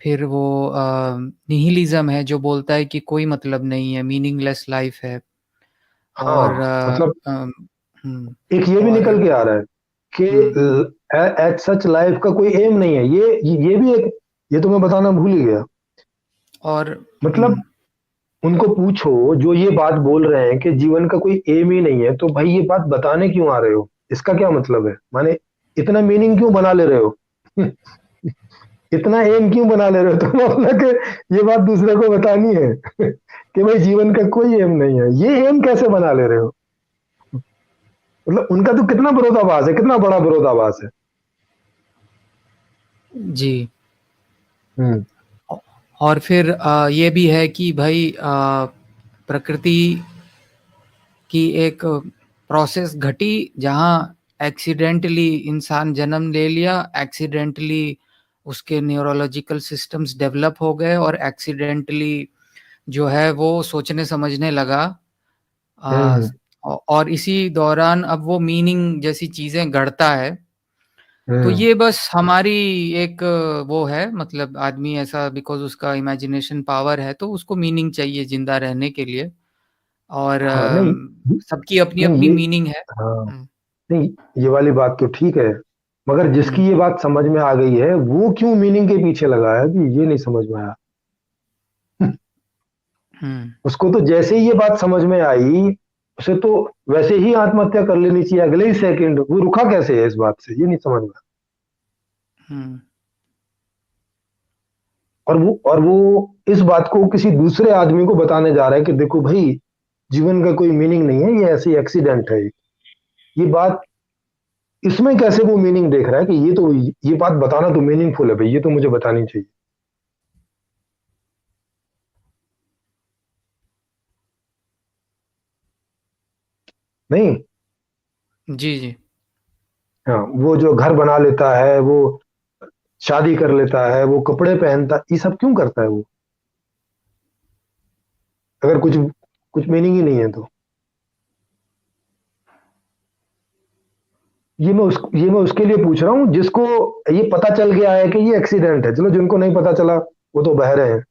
फिर वो निहिलिज्म है जो बोलता है कि कोई मतलब नहीं है, मीनिंगलेस लाइफ है। और हाँ मतलब हम्म, एक ये भी और निकल के आ रहा है हम्म, कि एट सच लाइफ का कोई एम नहीं है, ये भी एक, ये तो मैं बताना भूल ही गया। और मतलब उनको पूछो जो ये बात बोल रहे हैं कि जीवन का कोई एम ही नहीं है, तो भाई ये बात बताने क्यों आ रहे हो, इसका क्या मतलब है, माने इतना मीनिंग क्यों बना ले रहे हो? इतना एम क्यों बना ले रहे हो तुम अपना कि ये बात दूसरे को बतानी है कि भाई जीवन का कोई एम नहीं है, ये एम कैसे बना ले रहे हो? मतलब उनका तो कितना विरोधाभास है, कितना बड़ा विरोधाभास है। जी। हम्म। और फिर ये भी है कि भाई प्रकृति की एक प्रोसेस घटी जहाँ एक्सीडेंटली इंसान जन्म ले लिया, एक्सीडेंटली उसके न्यूरोलॉजिकल सिस्टम्स डेवलप हो गए और एक्सीडेंटली जो है वो सोचने समझने लगा। आ, हम्म। और इसी दौरान अब वो मीनिंग जैसी चीजें गढ़ता है। तो हम्म। ये बस हमारी एक वो है, मतलब आदमी ऐसा बिकॉज उसका इमेजिनेशन पावर है तो उसको मीनिंग चाहिए जिंदा रहने के लिए। और हाँ नहीं, सबकी अपनी नहीं अपनी ये, मीनिंग है। हाँ हम्म, नहीं, ये वाली बात तो ठीक है, मगर हम्म, जिसकी ये बात समझ में आ गई है वो क्यों मीनिंग के पीछे लगा है, अभी ये नहीं समझ में आया। हम्म, उसको तो जैसे ही ये बात समझ में आई, उसे तो वैसे ही आत्महत्या कर लेनी चाहिए अगले ही सेकंड, वो रुका कैसे है इस बात से, ये नहीं समझ में हम्म, आया। और वो इस बात को किसी दूसरे आदमी को बताने जा रहा है कि देखो भाई, जीवन का कोई मीनिंग नहीं है, ये ऐसी एक्सीडेंट है। ये बात, इसमें कैसे वो मीनिंग देख रहा है कि ये बात बताना तो मीनिंगफुल है भाई, ये तो मुझे बतानी चाहिए। नहीं। जी, जी, हाँ, वो जो घर बना लेता है, वो शादी कर लेता है, वो कपड़े पहनता, ये सब क्यों करता है वो, अगर कुछ कुछ मीनिंग ही नहीं है तो? ये मैं उसके लिए पूछ रहा हूँ जिसको ये पता चल गया है कि ये एक्सीडेंट है। चलो जिनको नहीं पता चला वो तो बहरे हैं,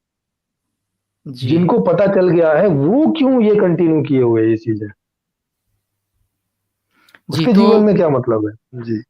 जी, जिनको पता चल गया है वो क्यों ये कंटिन्यू किए हुए ये चीजें, जी। उसके तो जीवन में क्या मतलब है? जी।